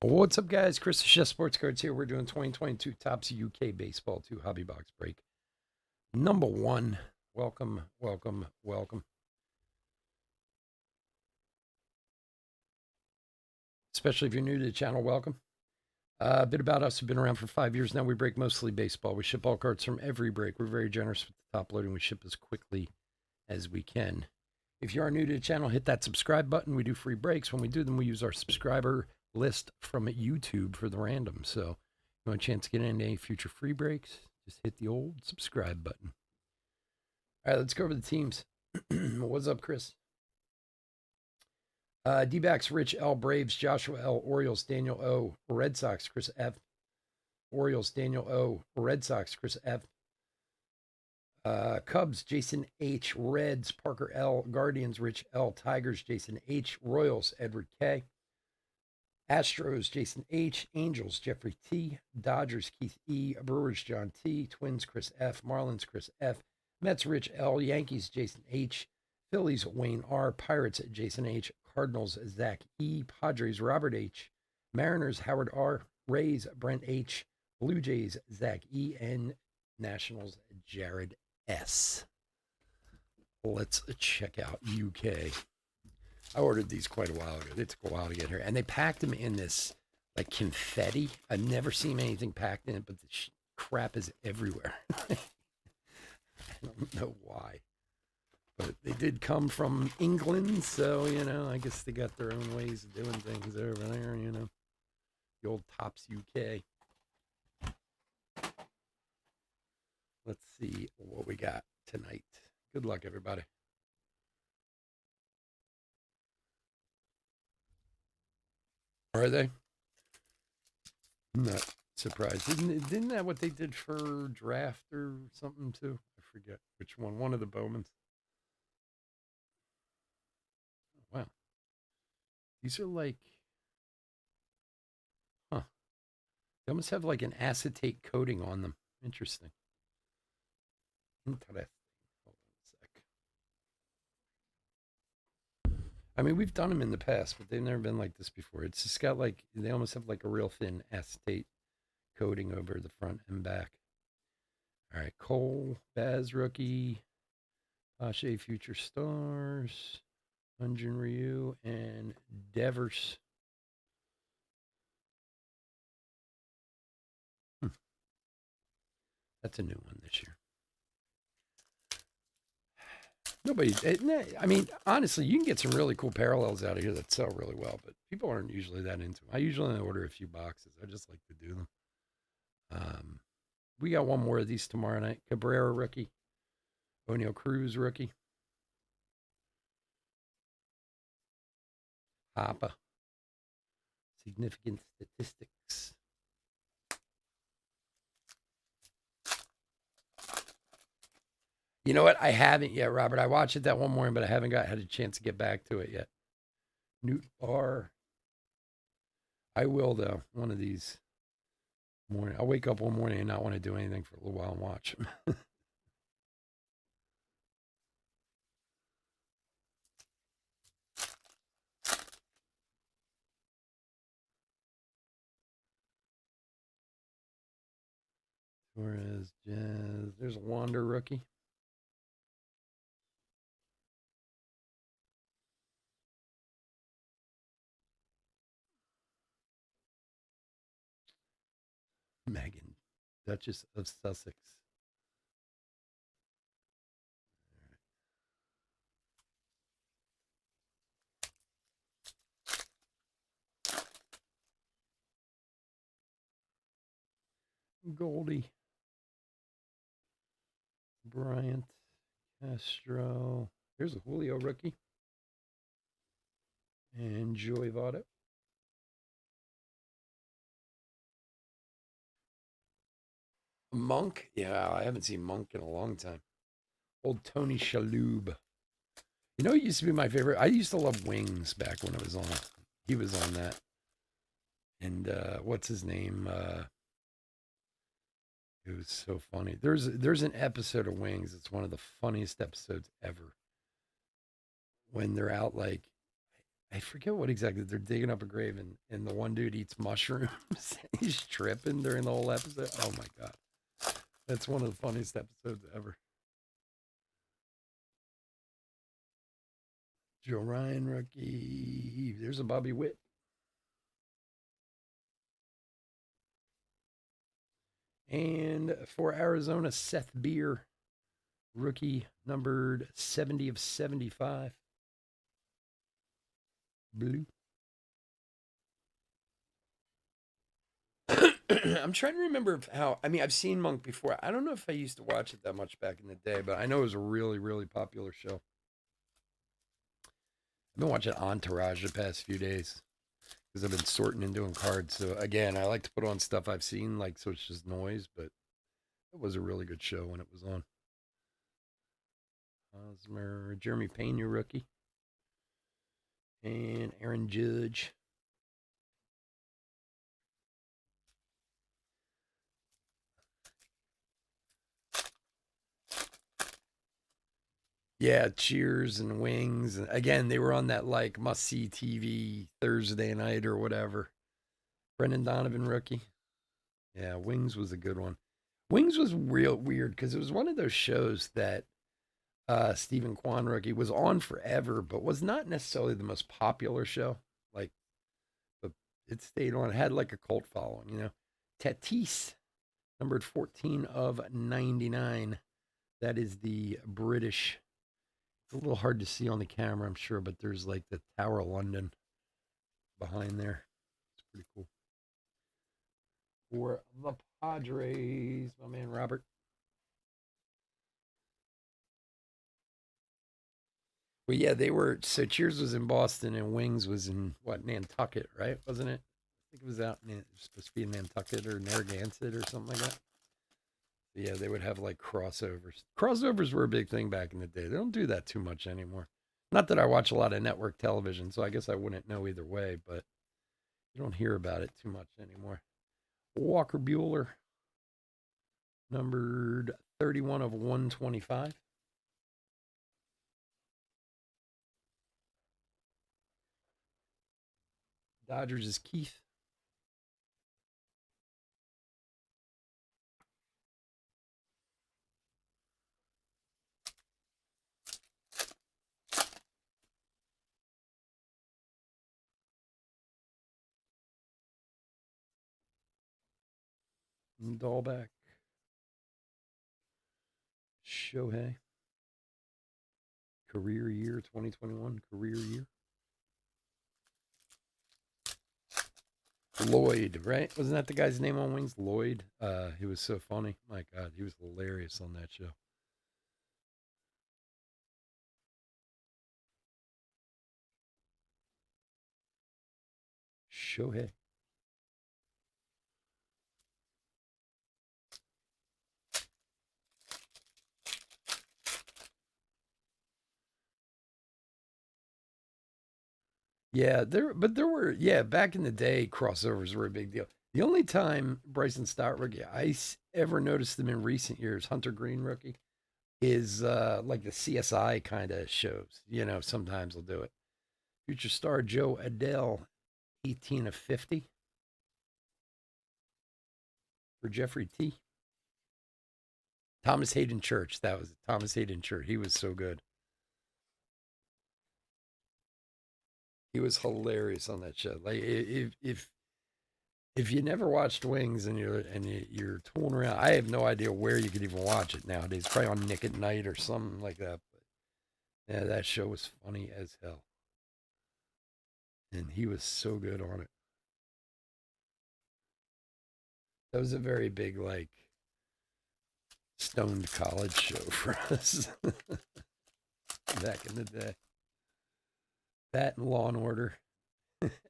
What's up, guys? Chris the Chef Sports Cards here. We're doing 2022 Topps UK Baseball 2 Hobby Box Break. Number one. Welcome, welcome, welcome. Especially if you're new to the channel, welcome. A bit about us. We've been around for 5 years now. We break mostly baseball. We ship all cards from every break. We're very generous with the top loading. We ship as quickly as we can. If you are new to the channel, hit that subscribe button. We do free breaks. When we do them, we use our subscriber list from YouTube for the random. So if you want a chance to get into any future free breaks, just hit the old subscribe button. All right, let's go over the teams. What's up, Chris? D-backs, Rich L. Braves, Joshua L. Orioles, Daniel O. Red Sox, Chris F. Orioles, Daniel O. Red Sox, Chris F. Cubs, Jason H. Reds, Parker L. Guardians, Rich L. Tigers, Jason H. Royals, Edward K. Astros, Jason H. Angels, Jeffrey T. Dodgers, Keith E. Brewers, John T. Twins, Chris F. Marlins, Chris F. Mets, Rich L. Yankees, Jason H. Phillies, Wayne R. Pirates, Jason H. Cardinals, Zach E. Padres, Robert H. Mariners, Howard R. Rays, Brent H. Blue Jays, Zach E. And Nationals, Jared S. Let's check out UK. I ordered these quite a while ago. They took a while to get here. And they packed them in this like confetti. I've never seen anything packed in it, but the crap is everywhere. I don't know why. But they did come from England, so, I guess they got their own ways of doing things over there, The old Topps UK. Let's see what we got tonight. Good luck, everybody. Are they? I'm not surprised. Didn't that what they did for draft or something too? I forget which one. One of the Bowmans. Wow. These are like, huh. They almost have like an acetate coating on them. Interesting. Interesting. Hold on a sec. I mean, we've done them in the past, but they've never been like this before. It's just got like, they almost have like a real thin acetate coating over the front and back. All right, Cole, Baz rookie, Pache Future Stars, Hyunjin Ryu, and Devers. That's a new one this year. Nobody, I mean, honestly, you can get some really cool parallels out of here that sell really well, but people aren't usually that into them. I usually only order a few boxes. I just like to do them. We got one more of these tomorrow night. Cabrera rookie, O'Neill Cruz rookie, Hoppa, significant statistics. You know what? I haven't yet, Robert. I watched it that one morning, but I haven't had a chance to get back to it yet. Newt Barr. I will, though, one of these morning. I'll wake up one morning and not want to do anything for a little while and watch. Torres, Jazz. There's a Wander rookie. Megan, Duchess of Sussex. Goldie. Bryant. Castro. Here's a Julio rookie. And Joey Votto. Monk. Yeah, I haven't seen Monk in a long time. Old Tony Shalhoub. You know, it used to be my favorite. I used to love Wings back when it was on. He was on that. And what's his name? It was so funny. There's an episode of Wings. It's one of the funniest episodes ever. When they're out, like, I forget what exactly they're digging up a grave, and the one dude eats mushrooms. He's tripping during the whole episode. Oh my god, that's one of the funniest episodes ever. Joe Ryan rookie. There's a Bobby Witt. And for Arizona, Seth Beer, rookie numbered 70 of 75. Blue. I'm trying to remember how. I mean, I've seen Monk before. I don't know if I used to watch it that much back in the day, but I know it was a really, really popular show. I've been watching Entourage the past few days because I've been sorting and doing cards. So again, I like to put on stuff I've seen, like so it's just noise, but it was a really good show when it was on. Hosmer, Jeremy Payne, your rookie, and Aaron Judge. Yeah, Cheers and Wings. And again, they were on that like must see TV Thursday night or whatever. Brendan Donovan rookie. Yeah, Wings was a good one. Wings was real weird because it was one of those shows that Stephen Kwan rookie was on forever, but was not necessarily the most popular show. Like, but it stayed on. It had like a cult following, you know. Tatis, numbered 14 of 99. That is the British. It's a little hard to see on the camera, I'm sure, but there's like the Tower of London behind there. It's pretty cool. For the Padres, my man Robert. Well, yeah, they were. So Cheers was in Boston and Wings was in what, Nantucket, right? Wasn't it? I think it was out. It was supposed to be in Nantucket or Narragansett or something like that. Yeah, they would have like crossovers. Crossovers were a big thing back in the day. They don't do that too much anymore. Not that I watch a lot of network television, so I guess I wouldn't know either way, but you don't hear about it too much anymore. Walker Bueller, numbered 31 of 125. Dodgers is Keith. Dahlback. Shohei. Career year 2021. Career year. Lloyd, right? Wasn't that the guy's name on Wings? Lloyd. He was so funny. My God, he was hilarious on that show. Shohei. Yeah, there were, yeah, back in the day, crossovers were a big deal. The only time Bryson Stott rookie ever noticed them in recent years, Hunter Green rookie, is like the CSI kind of shows. You know, sometimes they'll do it. Future star Joe Adele, 18 of 50 for Jeffrey T. Thomas Hayden Church. That was Thomas Hayden Church. He was so good. He was hilarious on that show. Like if you never watched Wings and you're tooling around, I have no idea where you could even watch it nowadays. Probably on Nick at Night or something like that. But yeah, that show was funny as hell, and he was so good on it. That was a very big like stoned college show for us back in the day. That and Law and Order.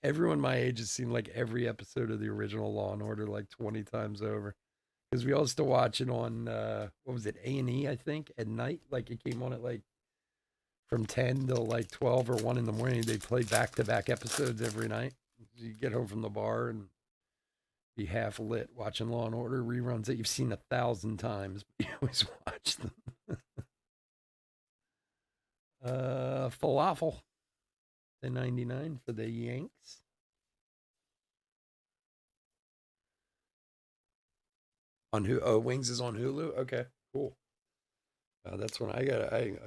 Everyone my age has seen like every episode of the original Law and Order like 20 times over. Because we all used to watch it on what was it, A&E, I think, at night. Like it came on at like from 10 till like 12 or 1 in the morning. They play back to back episodes every night. You get home from the bar and be half lit watching Law and Order reruns that you've seen 1,000 times, but you always watch them. Falafel. The 99 for the Yanks. On who? Oh, Wings is on Hulu. Okay, cool. That's when I'm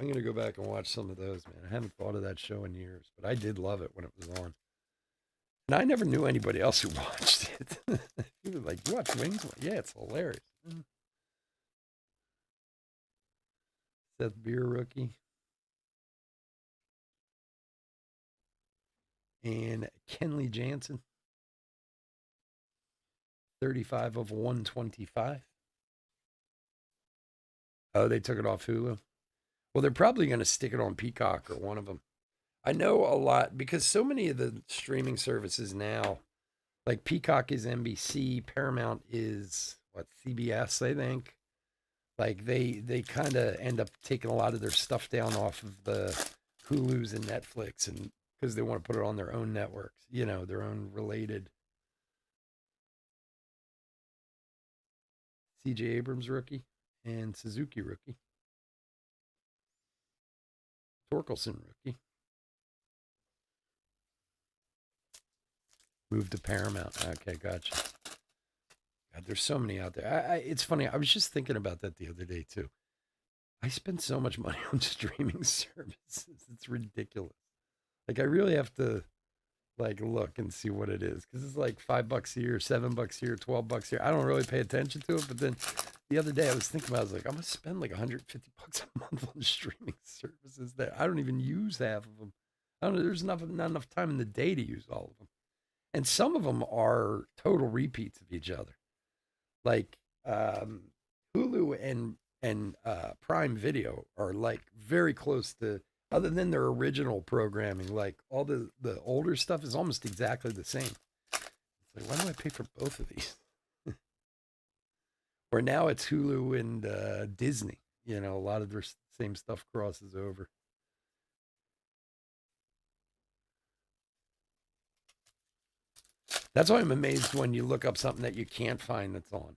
gonna go back and watch some of those, man. I haven't thought of that show in years, but I did love it when it was on. And I never knew anybody else who watched it. People were like, "You watch Wings?" Like, yeah, it's hilarious. Seth Beer rookie and Kenley Jansen, 35 of 125. Oh, they took it off Hulu. Well, they're probably going to stick it on Peacock or one of them. I know a lot because so many of the streaming services now, like Peacock is NBC, Paramount is what, CBS, I think. Like they kind of end up taking a lot of their stuff down off of the Hulus and Netflix, and because they want to put it on their own networks, their own related. C.J. Abrams rookie and Suzuki rookie. Torkelson rookie. Moved to Paramount. Okay, gotcha. God, there's so many out there. It's funny. I was just thinking about that the other day too. I spend so much money on streaming services. It's ridiculous. Like I really have to like look and see what it is because it's like $5 a year, $7 a year, $12 a year. I don't really pay attention to it, but then the other day I was thinking about, I was like, I'm gonna spend like $150 a month on streaming services that I don't even use half of them. I don't know. There's not enough time in the day to use all of them, and some of them are total repeats of each other. Like Hulu and Prime Video are like very close to, other than their original programming, like all the older stuff is almost exactly the same. It's like, why do I pay for both of these? Or now it's Hulu and Disney. A lot of their same stuff crosses over. That's why I'm amazed when you look up something that you can't find that's on.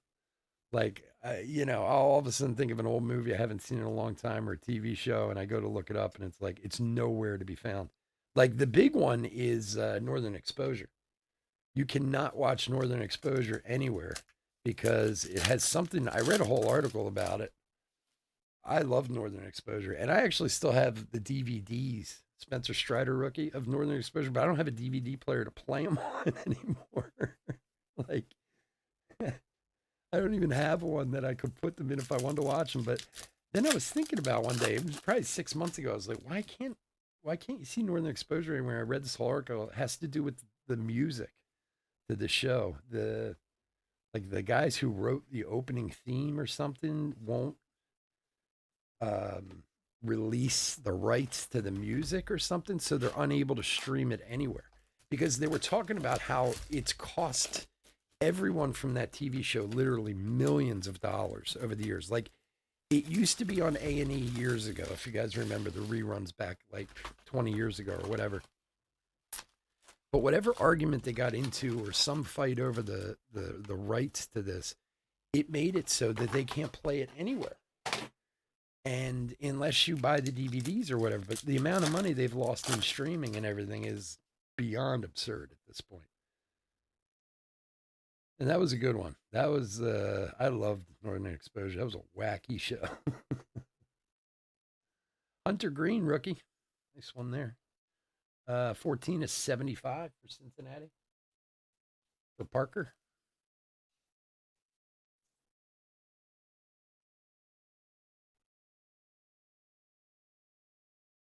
Like, I'll all of a sudden think of an old movie I haven't seen in a long time or a TV show, and I go to look it up, and it's like it's nowhere to be found. Like the big one is Northern Exposure. You cannot watch Northern Exposure anywhere because it has something. I read a whole article about it. I love Northern Exposure, and I actually still have the DVDs, Spencer Strider rookie of Northern Exposure, but I don't have a DVD player to play them on anymore. Like, I don't even have one that I could put them in if I wanted to watch them. But then I was thinking about one day, it was probably 6 months ago. I was like, why can't you see Northern Exposure anywhere? I read this whole article. It has to do with the music to the show. The guys who wrote the opening theme or something won't release the rights to the music or something, so they're unable to stream it anywhere because they were talking about how it's cost everyone from that TV show literally millions of dollars over the years. Like it used to be on A&E years ago, if you guys remember the reruns back like 20 years ago or whatever. But whatever argument they got into or some fight over the rights to this, it made it so that they can't play it anywhere. And unless you buy the DVDs or whatever, but the amount of money they've lost in streaming and everything is beyond absurd at this point. And that was a good one. That was, I loved Northern Exposure. That was a wacky show. Hunter Green, rookie. Nice one there. 14 is 75 for Cincinnati. For Parker.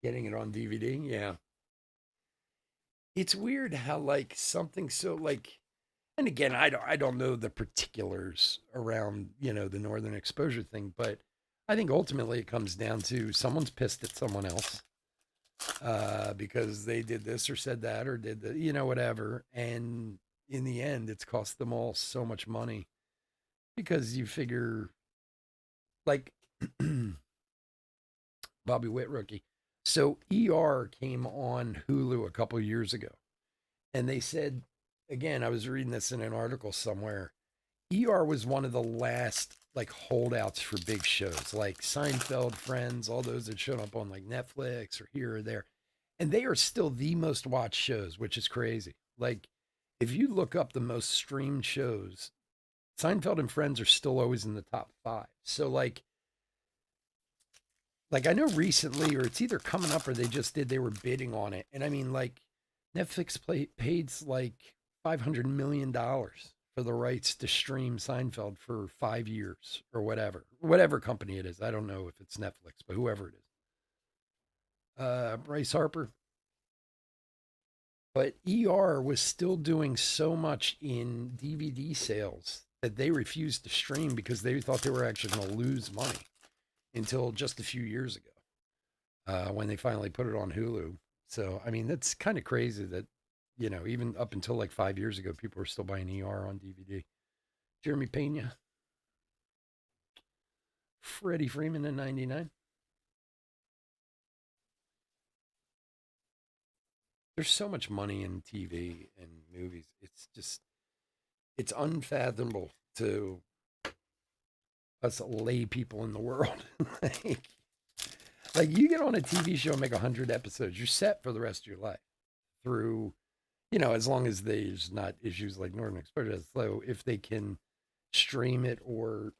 Getting it on DVD, yeah. It's weird how like something so like, and again, I don't know the particulars around the Northern Exposure thing, but I think ultimately it comes down to someone's pissed at someone else because they did this or said that or did the whatever, and in the end, it's cost them all so much money because you figure like Bobby Witt rookie. So ER came on Hulu a couple years ago, and they said, again, I was reading this in an article somewhere. ER was one of the last like holdouts for big shows like Seinfeld, Friends, all those that showed up on like Netflix or here or there. And they are still the most watched shows, which is crazy. Like, if you look up the most streamed shows, Seinfeld and Friends are still always in the top five. So like I know recently, or it's either coming up or they just did, they were bidding on it. And I mean, like Netflix paid like $500 million for the rights to stream Seinfeld for 5 years or whatever company it is. I don't know if it's Netflix, but whoever it is. Bryce Harper. But ER was still doing so much in DVD sales that they refused to stream because they thought they were actually going to lose money until just a few years ago when they finally put it on Hulu. So, I mean, that's kind of crazy that, even up until like 5 years ago, people were still buying ER on DVD. Jeremy Pena, Freddie Freeman in 99. There's so much money in TV and movies. It's unfathomable to us lay people in the world. like, like you get on a TV show and make 100 episodes, you're set for the rest of your life through, as long as there's not issues like Northern Exposure. So if they can stream it or,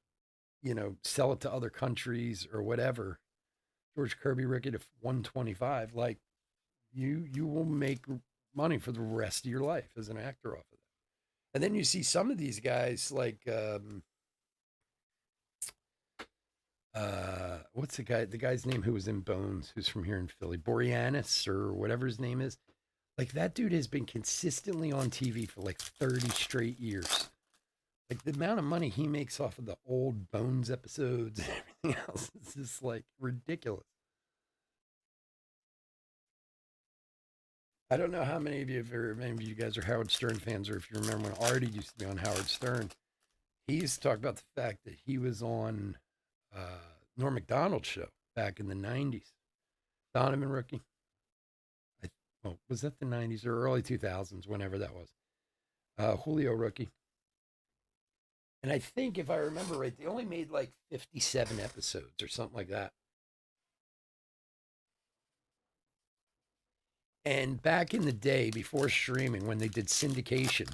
sell it to other countries or whatever, George Kirby, Ricky to 125, like you will make money for the rest of your life as an actor off of that. And then you see some of these guys like what's the guy's name who was in Bones, who's from here in Philly, Boreanaz or whatever his name is. Like that dude has been consistently on TV for like 30 straight years. Like the amount of money he makes off of the old Bones episodes and everything else is just like ridiculous. I don't know how many of you, if many of you guys are Howard Stern fans, or if you remember when Artie used to be on Howard Stern. He used to talk about the fact that he was on Norm Macdonald's show back in the 90s. Donovan Rookie. Was that the 90s or early 2000s, whenever that was? Julio Rookie. And I think, if I remember right, they only made like 57 episodes or something like that. And back in the day, before streaming, when they did syndication,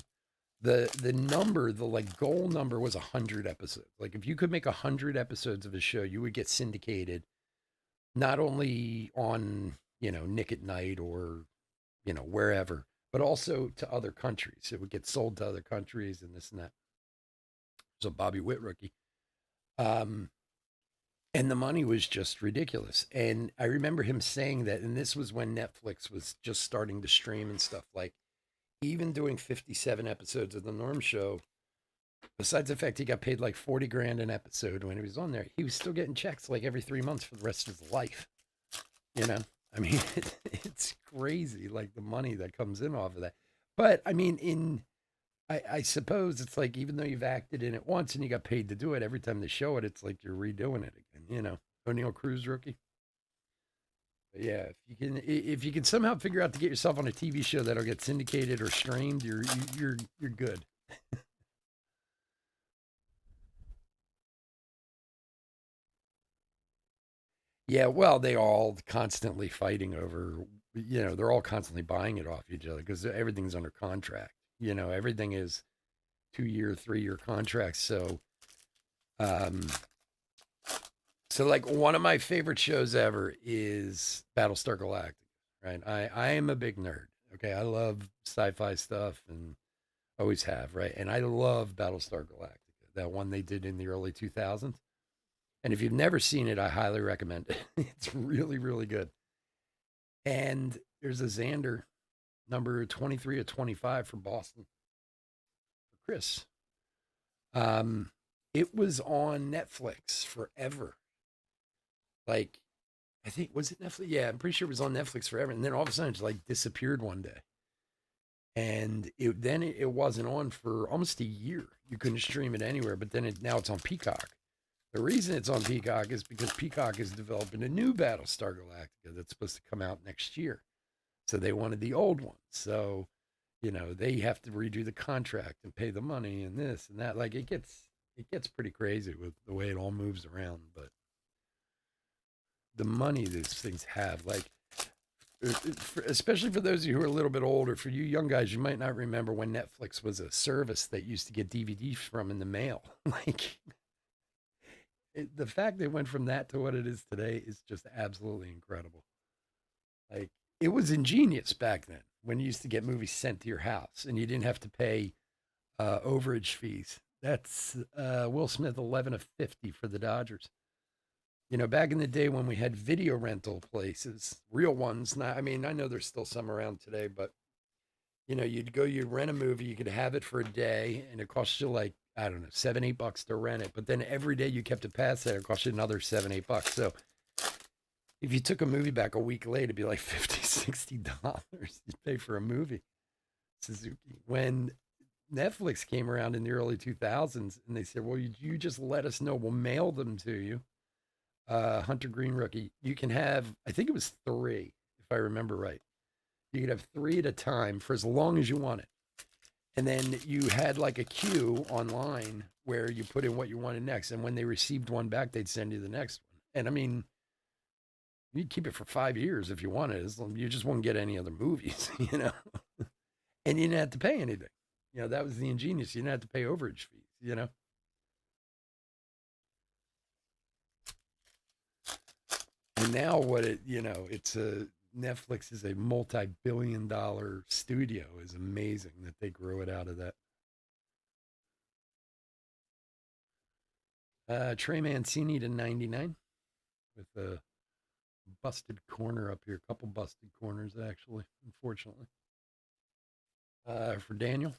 the like goal number was 100 episodes. Like if you could make 100 episodes of a show, you would get syndicated, not only on Nick at Night or wherever, but also to other countries. It would get sold to other countries and this and that. So Bobby Witt Rookie. Um, and the money was just ridiculous. And I remember him saying that, and this was when Netflix was just starting to stream and stuff. Like, even doing 57 episodes of the Norm Show, besides the fact he got paid like 40 grand an episode when he was on there, he was still getting checks like every 3 months for the rest of his life. I mean, it's crazy, like the money that comes in off of that. But I mean, I suppose it's like, even though you've acted in it once and you got paid to do it, every time they show it, it's like you're redoing it again. O'Neill Cruz Rookie. But yeah, if you can somehow figure out to get yourself on a TV show that'll get syndicated or streamed, you're good. Yeah, well, they all constantly fighting over, they're all constantly buying it off each other because everything's under contract. Everything is 2 year, 3 year contracts. Um, so like one of my favorite shows ever is Battlestar Galactica, right? I am a big nerd. Okay, I love sci-fi stuff and always have, right? And I love Battlestar Galactica, that one they did in the early 2000s. And if you've never seen it, I highly recommend it. It's really, really good. And there's a Xander, number 23 or 25 for Boston, for Chris. Um, it was on Netflix forever. Like, I think, was it Netflix? Yeah, I'm pretty sure it was on Netflix forever. And then all of a sudden, it just like disappeared one day. And it wasn't on for almost a year. You couldn't stream it anywhere. But then now it's on Peacock. The reason it's on Peacock is because Peacock is developing a new Battlestar Galactica that's supposed to come out next year. So they wanted the old one. So, they have to redo the contract and pay the money and this and that. Like it gets pretty crazy with the way it all moves around. But the money these things have, like especially for those of you who are a little bit older, for you young guys, you might not remember when Netflix was a service that used to get DVDs from in the mail. Like the fact they went from that to what it is today is just absolutely incredible. Like it was ingenious back then when you used to get movies sent to your house and you didn't have to pay overage fees. That's Will Smith 11 of 50 for the Dodgers. You know, back in the day when we had video rental places, real ones. Not, I mean, I know there's still some around today, but you know, you'd rent a movie, you could have it for a day, and it cost you like I don't know, $7, $8 to rent it. But then every day you kept it past that, it cost you another $7, $8. So if you took a movie back a week late, it'd be like $50, $60 you pay for a movie. Suzuki. When Netflix came around in the early 2000s, and they said, "Well, you just let us know, we'll mail them to you." Hunter Green rookie. You can have, I think it was three, if I remember right. You could have three at a time for as long as you wanted. And then you had like a queue online where you put in what you wanted next. And when they received one back, they'd send you the next one. And I mean, you'd keep it for 5 years if you wanted. You just wouldn't get any other movies, you know? And you didn't have to pay anything. You know, that was the ingenious. You didn't have to pay overage fees, you know? And now it's a Netflix is a multi-billion-dollar studio. Is amazing that they grew it out of that. Trey Mancini to 99 with a busted corner up here. A couple busted corners, actually, unfortunately. For Daniel.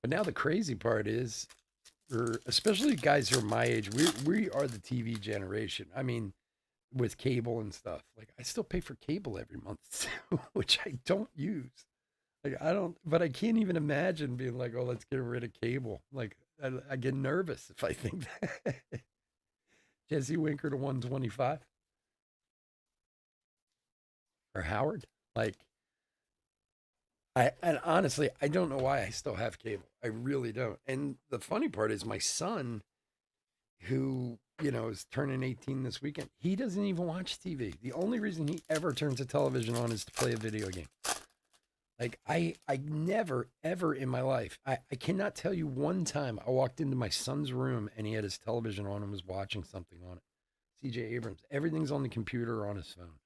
But now the crazy part is, especially guys who are my age, we are the TV generation. I mean, with cable and stuff. Like I still pay for cable every month too, which I don't use. Like I don't, but I can't even imagine being like, oh, let's get rid of cable. Like I get nervous if I think that. Jesse Winker to 125 or Howard. Like and honestly, I don't know why I still have cable. I really don't. And the funny part is my son, who, is turning 18 this weekend, he doesn't even watch TV. The only reason he ever turns the television on is to play a video game. Like I never, ever in my life, I cannot tell you one time I walked into my son's room and he had his television on and was watching something on it. CJ Abrams, everything's on the computer or on his phone.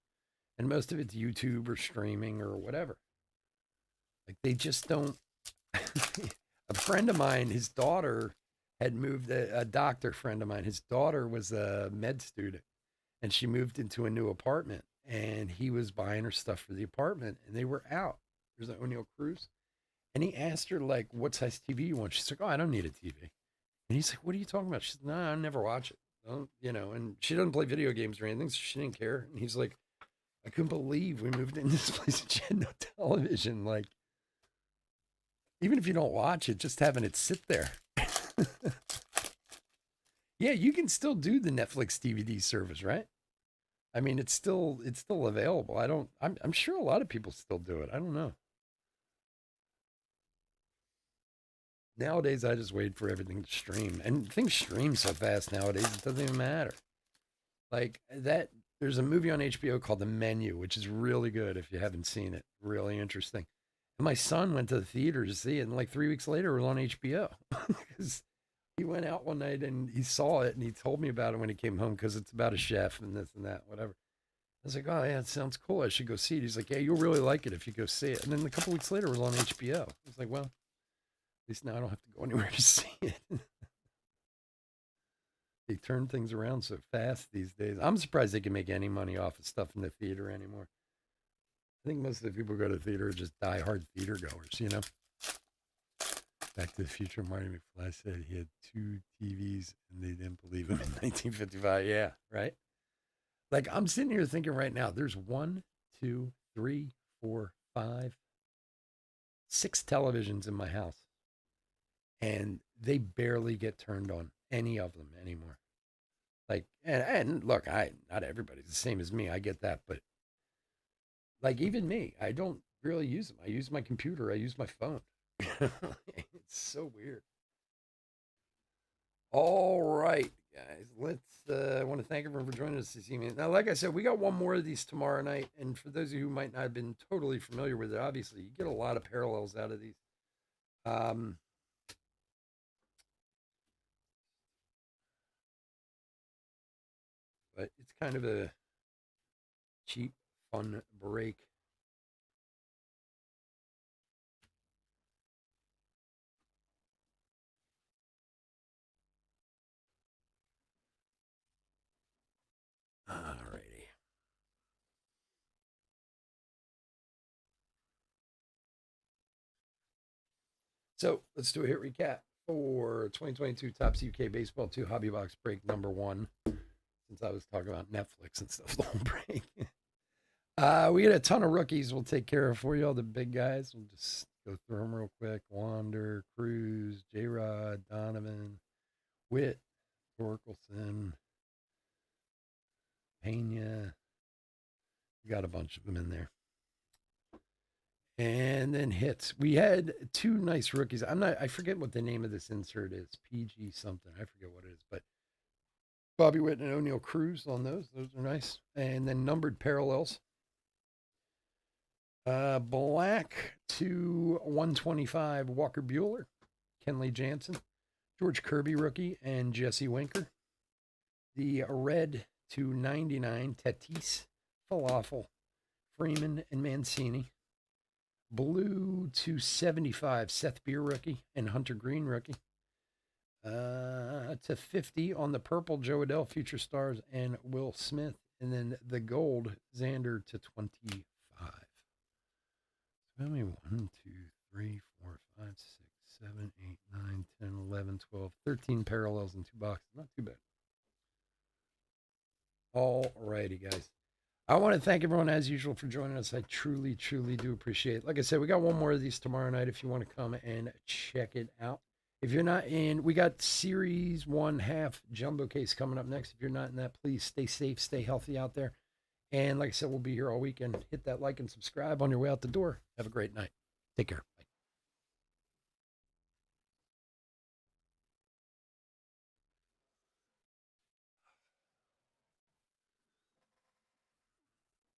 And most of it's YouTube or streaming or whatever. Like they just don't. A friend of mine, his daughter had moved, a doctor friend of mine, his daughter was a med student and she moved into a new apartment and he was buying her stuff for the apartment and they were out. There's an O'Neill Cruz. And he asked her, like, what size TV you want? She's like, oh, I don't need a TV. And he's like, what are you talking about? She's like, no, I never watch it. Don't, and she doesn't play video games or anything, so she didn't care. And he's like, I couldn't believe we moved into this place and she had no television. Like, even if you don't watch it, just having it sit there. Yeah, you can still do the Netflix DVD service, right? I mean, it's still available. I'm sure a lot of people still do it. I don't know. Nowadays, I just wait for everything to stream, and things stream so fast nowadays it doesn't even matter. Like that, there's a movie on HBO called The Menu, which is really good if you haven't seen it. Really interesting. And my son went to the theater to see it, and like 3 weeks later, it was on HBO because he went out one night and he saw it, and he told me about it when he came home because it's about a chef and this and that, whatever. I was like, oh yeah, it sounds cool. I should go see it. He's like, yeah, you'll really like it if you go see it. And then a couple weeks later, it was on HBO. I was like, well, at least now I don't have to go anywhere to see it. They turn things around so fast these days. I'm surprised they can make any money off of stuff in the theater anymore. I think most of the people who go to the theater are just diehard theater goers. Back to the Future, Marty McFly said he had two TVs and they didn't believe him in 1955. Yeah, right? Like I'm sitting here thinking right now, there's one, two, three, four, five, six televisions in my house, and they barely get turned on any of them anymore. Like, and look, I not everybody's the same as me. I get that, but like even me, I don't really use them. I use my computer. I use my phone. It's so weird. All right, guys. I want to thank everyone for joining us this evening. Now, like I said, we got one more of these tomorrow night. And for those of you who might not have been totally familiar with it, obviously, you get a lot of parallels out of these. Um, but it's kind of a cheap, fun break. All righty. So let's do a hit recap for 2022 Topps UK Baseball 2 Hobby Box break number 1. Since I was talking about Netflix and stuff the whole break. We had a ton of rookies we'll take care of for you, all the big guys. We'll just go through them real quick. Wander, Cruz, J-Rod, Donovan, Witt, Torkelson, Pena. We got a bunch of them in there. And then hits. We had 2 nice rookies. I forget what the name of this insert is. PG something. I forget what it is, but Bobby Witt and O'Neill Cruz on those. Those are nice. And then numbered parallels. Black to 125, Walker Buehler, Kenley Jansen, George Kirby rookie, and Jesse Winker. The red to 99, Tatis, Falafel, Freeman, and Mancini. Blue to 75, Seth Beer rookie, and Hunter Green rookie. To 50 on the purple, Jo Adell, Future Stars, and Will Smith. And then the gold, Xander to 25. So me 1, 2, 3, 4, 5, 6, 7, 8, 9, 10, 11, 12, 13 parallels in 2 boxes. Not too bad. All righty, guys. I want to thank everyone as usual for joining us. I truly, truly do appreciate it. Like I said, we got one more of these tomorrow night if you want to come and check it out. If you're not in, we got Series 1 half jumbo case coming up next. If you're not in that, please stay safe, stay healthy out there. And like I said, we'll be here all weekend. Hit that like and subscribe on your way out the door. Have a great night. Take care.